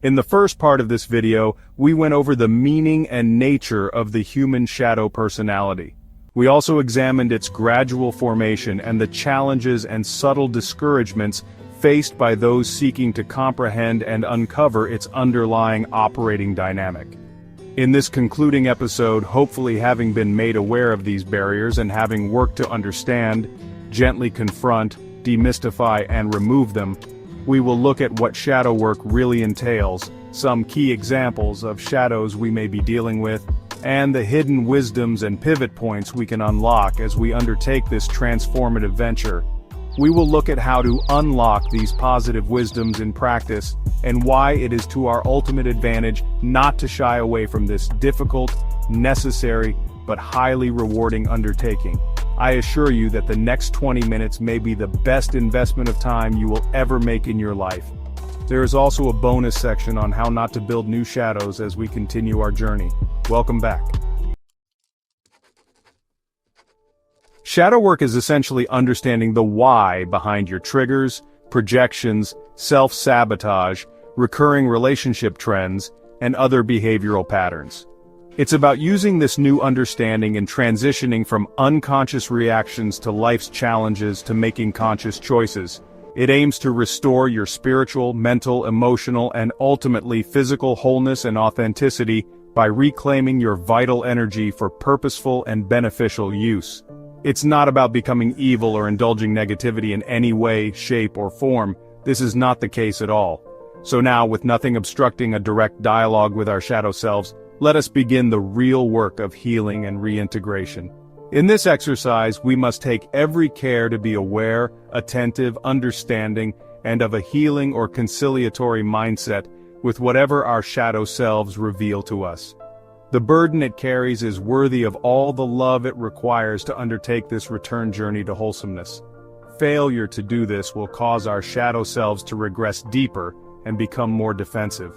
In the first part of this video, we went over the meaning and nature of the human shadow personality. We also examined its gradual formation and the challenges and subtle discouragements faced by those seeking to comprehend and uncover its underlying operating dynamic. In this concluding episode, hopefully having been made aware of these barriers and having worked to understand, gently confront, demystify, and remove them, we will look at what shadow work really entails, some key examples of shadows we may be dealing with, and the hidden wisdoms and pivot points we can unlock as we undertake this transformative venture. We will look at how to unlock these positive wisdoms in practice, and why it is to our ultimate advantage not to shy away from this difficult, necessary, but highly rewarding undertaking. I assure you that the next 20 minutes may be the best investment of time you will ever make in your life. There is also a bonus section on how not to build new shadows as we continue our journey. Welcome back. Shadow work is essentially understanding the why behind your triggers, projections, self-sabotage, recurring relationship trends, and other behavioral patterns. It's about using this new understanding and transitioning from unconscious reactions to life's challenges to making conscious choices. It aims to restore your spiritual, mental, emotional, and ultimately physical wholeness and authenticity by reclaiming your vital energy for purposeful and beneficial use. It's not about becoming evil or indulging negativity in any way, shape, or form. This is not the case at all. So now, with nothing obstructing a direct dialogue with our shadow selves, let us begin the real work of healing and reintegration. In this exercise, we must take every care to be aware, attentive, understanding, and of a healing or conciliatory mindset with whatever our shadow selves reveal to us. The burden it carries is worthy of all the love it requires to undertake this return journey to wholesomeness. Failure to do this will cause our shadow selves to regress deeper and become more defensive.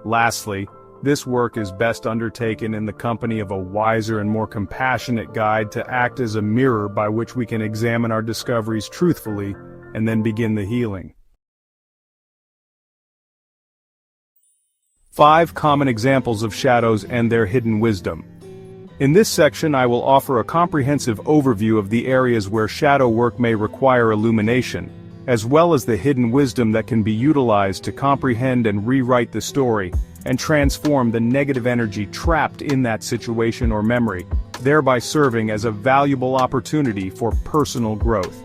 Lastly, this work is best undertaken in the company of a wiser and more compassionate guide to act as a mirror by which we can examine our discoveries truthfully and then begin the healing. 5 common examples of shadows and their hidden wisdom. In this section, I will offer a comprehensive overview of the areas where shadow work may require illumination, as well as the hidden wisdom that can be utilized to comprehend and rewrite the story, and transform the negative energy trapped in that situation or memory, thereby serving as a valuable opportunity for personal growth.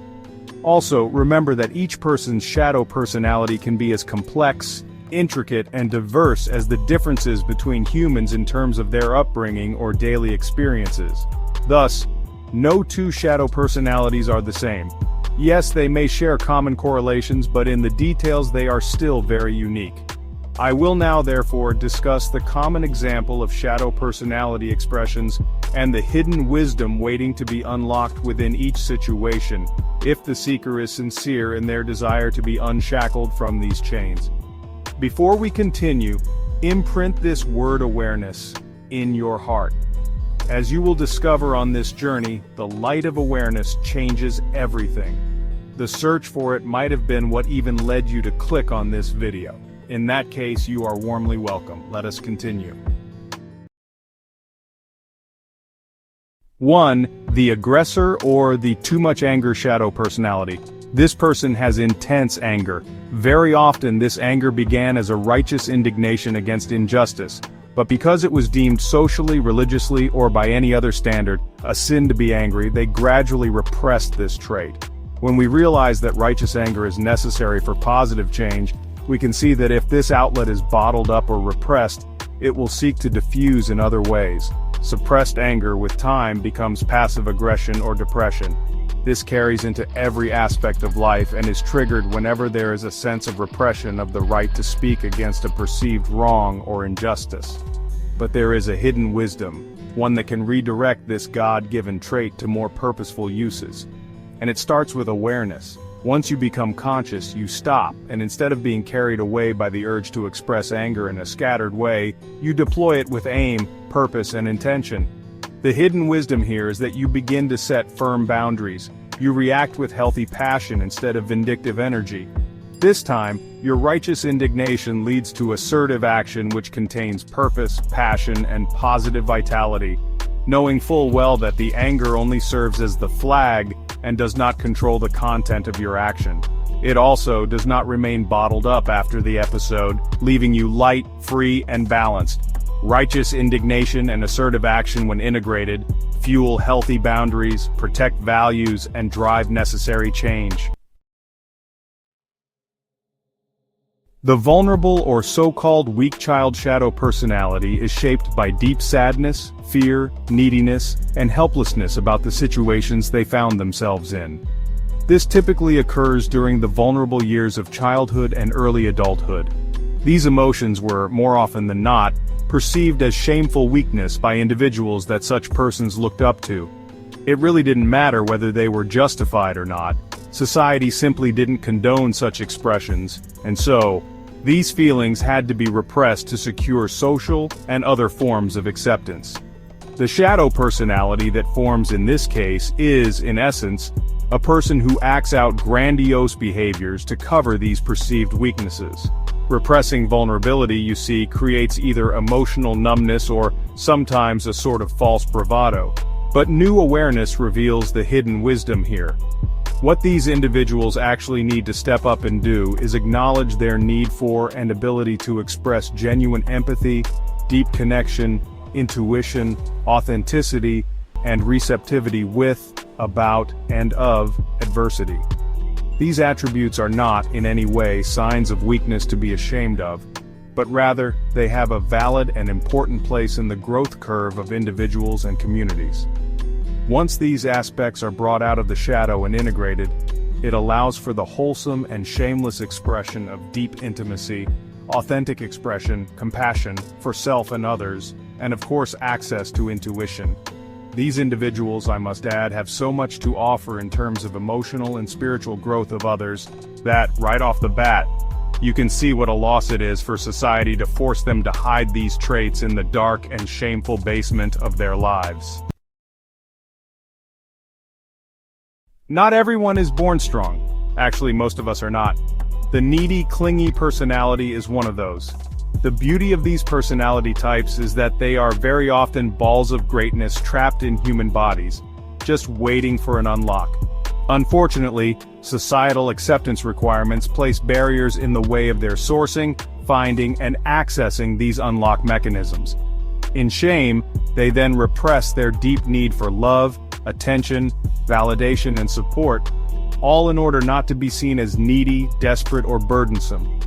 Also, remember that each person's shadow personality can be as complex, intricate, and diverse as the differences between humans in terms of their upbringing or daily experiences. Thus, no two shadow personalities are the same. Yes, they may share common correlations, but in the details they are still very unique. I will now therefore discuss the common example of shadow personality expressions and the hidden wisdom waiting to be unlocked within each situation, if the seeker is sincere in their desire to be unshackled from these chains. Before we continue, imprint this word awareness in your heart. As you will discover on this journey, the light of awareness changes everything. The search for it might have been what even led you to click on this video. In that case, you are warmly welcome. Let us continue. 1. The aggressor or the too much anger shadow personality. This person has intense anger. Very often this anger began as a righteous indignation against injustice, but because it was deemed socially, religiously, or by any other standard, a sin to be angry, they gradually repressed this trait. When we realize that righteous anger is necessary for positive change, we can see that if this outlet is bottled up or repressed, it will seek to diffuse in other ways. Suppressed anger with time becomes passive aggression or depression. This carries into every aspect of life and is triggered whenever there is a sense of repression of the right to speak against a perceived wrong or injustice. But there is a hidden wisdom, one that can redirect this God-given trait to more purposeful uses. And it starts with awareness. Once you become conscious, you stop, and instead of being carried away by the urge to express anger in a scattered way, you deploy it with aim, purpose, and intention. The hidden wisdom here is that you begin to set firm boundaries. You react with healthy passion instead of vindictive energy. This time, your righteous indignation leads to assertive action which contains purpose, passion, and positive vitality, knowing full well that the anger only serves as the flag and does not control the content of your action. It also does not remain bottled up after the episode, leaving you light, free, and balanced. Righteous indignation and assertive action, when integrated, fuel healthy boundaries, protect values, and drive necessary change. The vulnerable or so-called weak child shadow personality is shaped by deep sadness, fear, neediness, and helplessness about the situations they found themselves in. This typically occurs during the vulnerable years of childhood and early adulthood. These emotions were, more often than not, perceived as shameful weakness by individuals that such persons looked up to. It really didn't matter whether they were justified or not. Society simply didn't condone such expressions, and so, these feelings had to be repressed to secure social and other forms of acceptance. The shadow personality that forms in this case is, in essence, a person who acts out grandiose behaviors to cover these perceived weaknesses. Repressing vulnerability, you see, creates either emotional numbness or sometimes a sort of false bravado. But new awareness reveals the hidden wisdom here. What these individuals actually need to step up and do is acknowledge their need for and ability to express genuine empathy, deep connection, intuition, authenticity, and receptivity with, about, and of adversity. These attributes are not, in any way, signs of weakness to be ashamed of, but rather, they have a valid and important place in the growth curve of individuals and communities. Once these aspects are brought out of the shadow and integrated, it allows for the wholesome and shameless expression of deep intimacy, authentic expression, compassion for self and others, and of course access to intuition. These individuals, I must add, have so much to offer in terms of emotional and spiritual growth of others, that, right off the bat, you can see what a loss it is for society to force them to hide these traits in the dark and shameful basement of their lives. Not everyone is born strong. Actually, most of us are not. The needy, clingy personality is one of those. The beauty of these personality types is that they are very often balls of greatness trapped in human bodies, just waiting for an unlock. Unfortunately, societal acceptance requirements place barriers in the way of their sourcing, finding, and accessing these unlock mechanisms. In shame, they then repress their deep need for love, attention, validation, and support, all in order not to be seen as needy, desperate, or burdensome.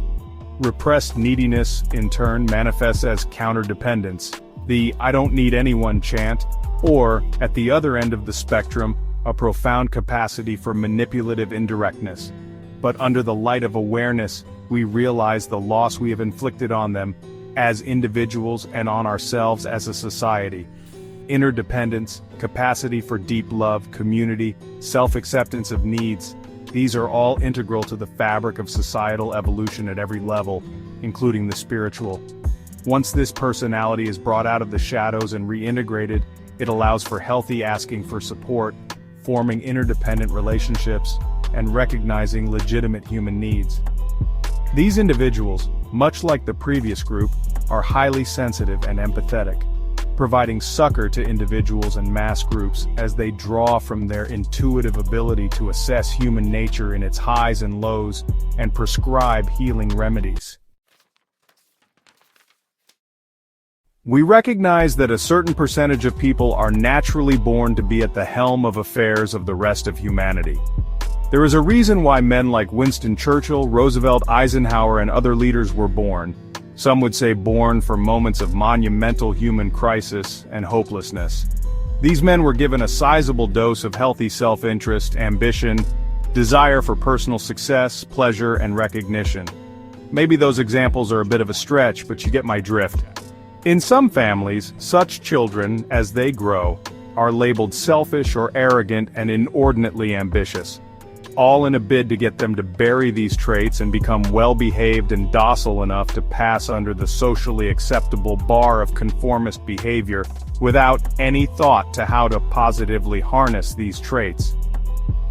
Repressed neediness, in turn, manifests as counterdependence, the "I don't need anyone" chant, or, at the other end of the spectrum, a profound capacity for manipulative indirectness. But under the light of awareness, we realize the loss we have inflicted on them, as individuals and on ourselves as a society. Interdependence, capacity for deep love, community, self-acceptance of needs, these are all integral to the fabric of societal evolution at every level, including the spiritual. Once this personality is brought out of the shadows and reintegrated, it allows for healthy asking for support, forming interdependent relationships, and recognizing legitimate human needs. These individuals, much like the previous group, are highly sensitive and empathetic, providing succor to individuals and mass groups as they draw from their intuitive ability to assess human nature in its highs and lows and prescribe healing remedies. We recognize that a certain percentage of people are naturally born to be at the helm of affairs of the rest of humanity. There is a reason why men like Winston Churchill, Roosevelt, Eisenhower, and other leaders were born. Some would say born for moments of monumental human crisis and hopelessness. These men were given a sizable dose of healthy self-interest, ambition, desire for personal success, pleasure, and recognition. Maybe those examples are a bit of a stretch, but you get my drift. In some families, such children, as they grow, are labeled selfish or arrogant and inordinately ambitious, all in a bid to get them to bury these traits and become well-behaved and docile enough to pass under the socially acceptable bar of conformist behavior without any thought to how to positively harness these traits.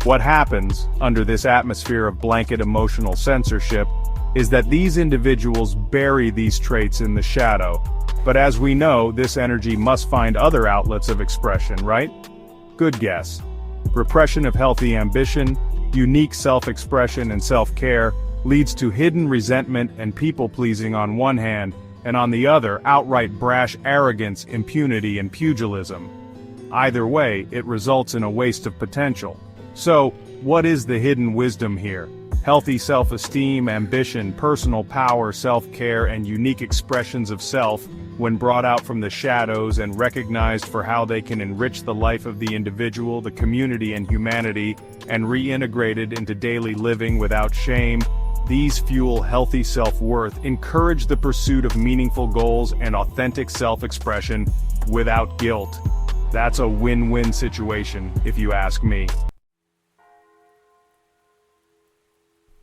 What happens, under this atmosphere of blanket emotional censorship, is that these individuals bury these traits in the shadow. But as we know, this energy must find other outlets of expression, right? Good guess. Repression of healthy ambition, unique self-expression and self-care leads to hidden resentment and people-pleasing on one hand, and on the other, outright brash arrogance, impunity, and pugilism. Either way, it results in a waste of potential. So, what is the hidden wisdom here? Healthy self-esteem, ambition, personal power, self-care, and unique expressions of self, when brought out from the shadows and recognized for how they can enrich the life of the individual, the community, and humanity, and reintegrated into daily living without shame, these fuel healthy self-worth, encourage the pursuit of meaningful goals and authentic self-expression without guilt. That's a win-win situation, if you ask me.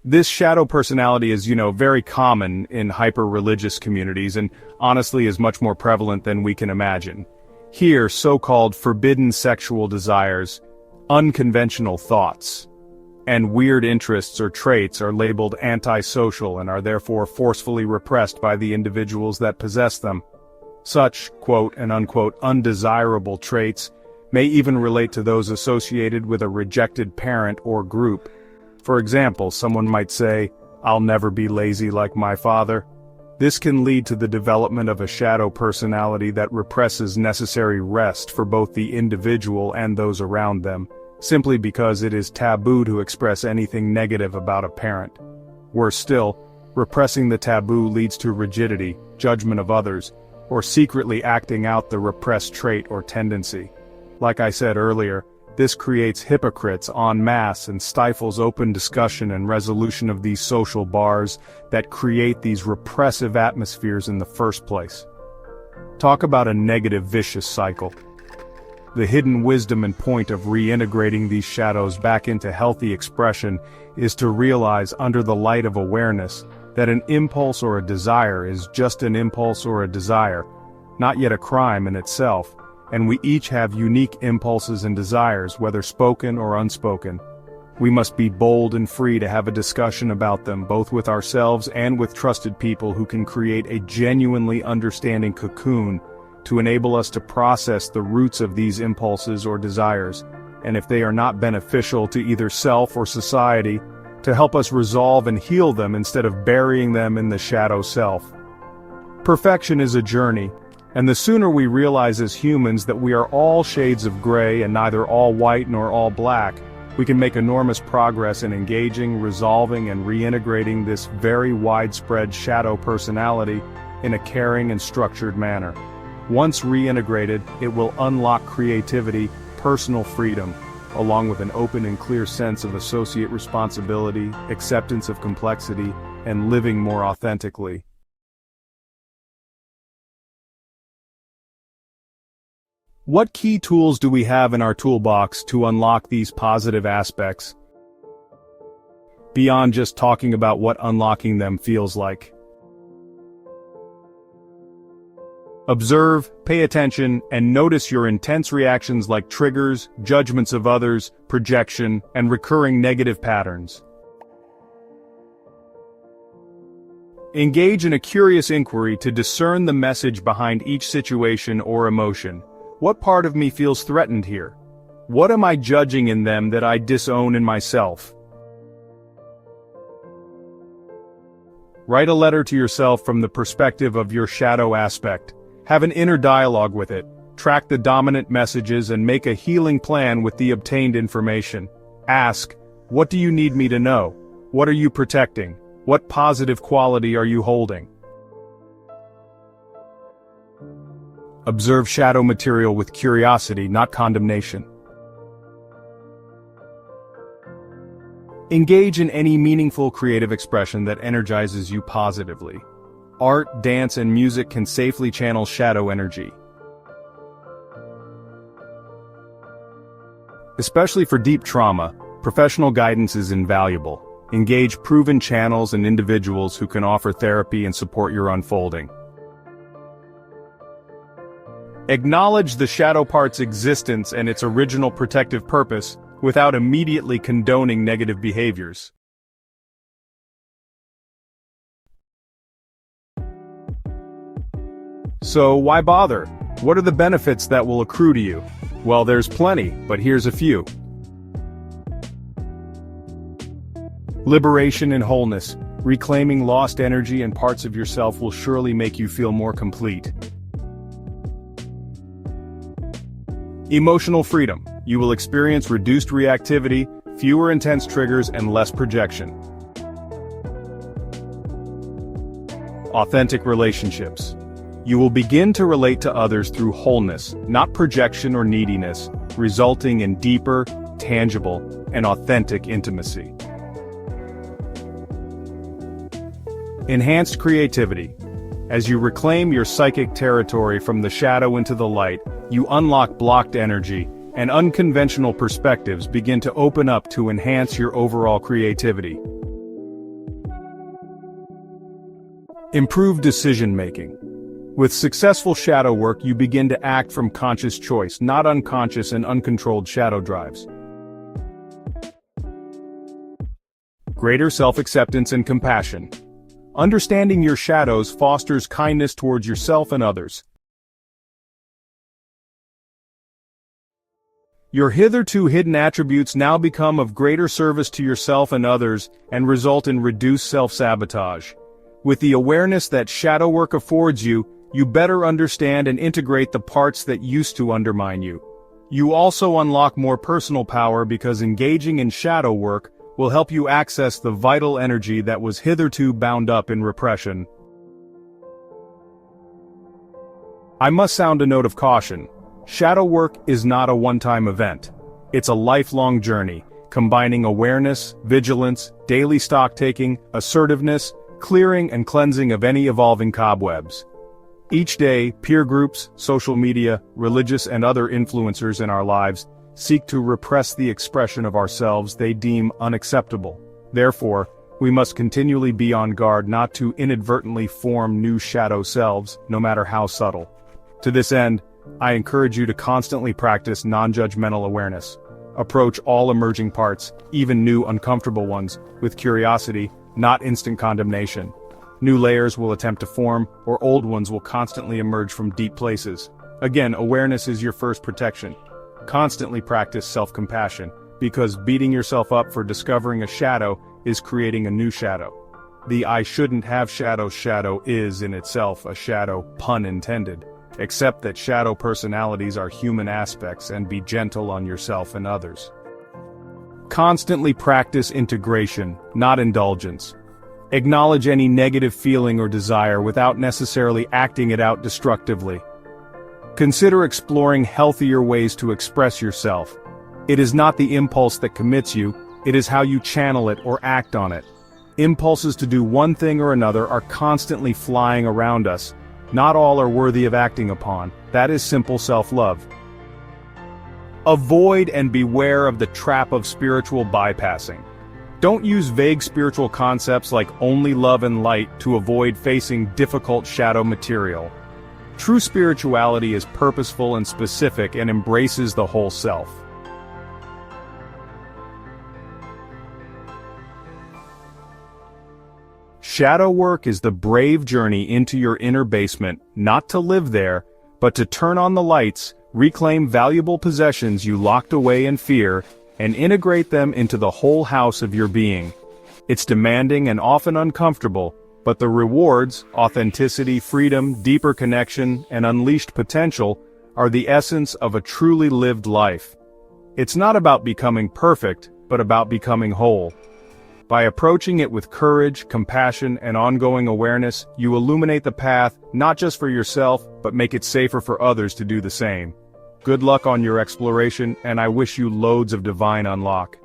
This shadow personality is, very common in hyper-religious communities and honestly is much more prevalent than we can imagine. Here, so-called forbidden sexual desires, unconventional thoughts, and weird interests or traits are labeled antisocial and are therefore forcefully repressed by the individuals that possess them. Such, quote and unquote, undesirable traits may even relate to those associated with a rejected parent or group. For example, someone might say, "I'll never be lazy like my father." This can lead to the development of a shadow personality that represses necessary rest for both the individual and those around them, simply because it is taboo to express anything negative about a parent. Worse still, repressing the taboo leads to rigidity, judgment of others, or secretly acting out the repressed trait or tendency. Like I said earlier, this creates hypocrites en masse and stifles open discussion and resolution of these social bars that create these repressive atmospheres in the first place. Talk about a negative vicious cycle. The hidden wisdom and point of reintegrating these shadows back into healthy expression is to realize under the light of awareness that an impulse or a desire is just an impulse or a desire, not yet a crime in itself. And we each have unique impulses and desires, whether spoken or unspoken. We must be bold and free to have a discussion about them, both with ourselves and with trusted people who can create a genuinely understanding cocoon to enable us to process the roots of these impulses or desires, and if they are not beneficial to either self or society, to help us resolve and heal them instead of burying them in the shadow self. Perfection is a journey. And the sooner we realize as humans that we are all shades of gray and neither all white nor all black, we can make enormous progress in engaging, resolving, and reintegrating this very widespread shadow personality in a caring and structured manner. Once reintegrated, it will unlock creativity, personal freedom, along with an open and clear sense of associate responsibility, acceptance of complexity, and living more authentically. What key tools do we have in our toolbox to unlock these positive aspects, beyond just talking about what unlocking them feels like? Observe, pay attention, and notice your intense reactions like triggers, judgments of others, projection, and recurring negative patterns. Engage in a curious inquiry to discern the message behind each situation or emotion. What part of me feels threatened here? What am I judging in them that I disown in myself? Write a letter to yourself from the perspective of your shadow aspect. Have an inner dialogue with it. Track the dominant messages and make a healing plan with the obtained information. Ask, what do you need me to know? What are you protecting? What positive quality are you holding? Observe shadow material with curiosity, not condemnation. Engage in any meaningful creative expression that energizes you positively. Art, dance, and music can safely channel shadow energy. Especially for deep trauma, professional guidance is invaluable. Engage proven channels and individuals who can offer therapy and support your unfolding. Acknowledge the shadow part's existence and its original protective purpose, without immediately condoning negative behaviors. So why bother? What are the benefits that will accrue to you? Well, there's plenty, but here's a few. Liberation and wholeness. Reclaiming lost energy and parts of yourself will surely make you feel more complete. Emotional freedom. You will experience reduced reactivity, fewer intense triggers, and less projection. Authentic relationships. You will begin to relate to others through wholeness, not projection or neediness, resulting in deeper, tangible, and authentic intimacy. Enhanced creativity. As you reclaim your psychic territory from the shadow into the light, you unlock blocked energy, and unconventional perspectives begin to open up to enhance your overall creativity. Improved decision-making. With successful shadow work, you begin to act from conscious choice, not unconscious and uncontrolled shadow drives. Greater self-acceptance and compassion. Understanding your shadows fosters kindness towards yourself and others. Your hitherto hidden attributes now become of greater service to yourself and others and result in reduced self-sabotage. With the awareness that shadow work affords you, you better understand and integrate the parts that used to undermine you. You also unlock more personal power because engaging in shadow work will help you access the vital energy that was hitherto bound up in repression. I must sound a note of caution. Shadow work is not a one-time event. It's a lifelong journey, combining awareness, vigilance, daily stock-taking, assertiveness, clearing and cleansing of any evolving cobwebs. Each day, peer groups, social media, religious and other influencers in our lives seek to repress the expression of ourselves they deem unacceptable. Therefore, we must continually be on guard not to inadvertently form new shadow selves, no matter how subtle. To this end, I encourage you to constantly practice non-judgmental awareness. Approach all emerging parts, even new uncomfortable ones, with curiosity, not instant condemnation. New layers will attempt to form, or old ones will constantly emerge from deep places. Again, awareness is your first protection. Constantly practice self-compassion, because beating yourself up for discovering a shadow is creating a new shadow. The I shouldn't have shadow is in itself a shadow, pun intended. Accept that shadow personalities are human aspects and be gentle on yourself and others. Constantly practice integration, not indulgence. Acknowledge any negative feeling or desire without necessarily acting it out destructively. Consider exploring healthier ways to express yourself. It is not the impulse that commits you, it is how you channel it or act on it. Impulses to do one thing or another are constantly flying around us. Not all are worthy of acting upon. That is simple self-love. Avoid and beware of the trap of spiritual bypassing. Don't use vague spiritual concepts like only love and light to avoid facing difficult shadow material. True spirituality is purposeful and specific and embraces the whole self. Shadow work is the brave journey into your inner basement, not to live there, but to turn on the lights, reclaim valuable possessions you locked away in fear, and integrate them into the whole house of your being. It's demanding and often uncomfortable, but the rewards, authenticity, freedom, deeper connection, and unleashed potential, are the essence of a truly lived life. It's not about becoming perfect, but about becoming whole. By approaching it with courage, compassion, and ongoing awareness, you illuminate the path, not just for yourself, but make it safer for others to do the same. Good luck on your exploration, and I wish you loads of divine unlock.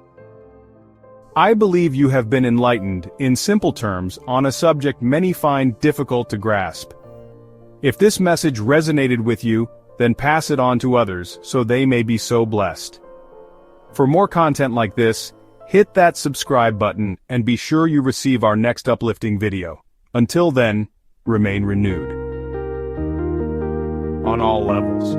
I believe you have been enlightened, in simple terms, on a subject many find difficult to grasp. If this message resonated with you, then pass it on to others, so they may be so blessed. For more content like this, hit that subscribe button, and be sure you receive our next uplifting video. Until then, remain renewed. On all levels.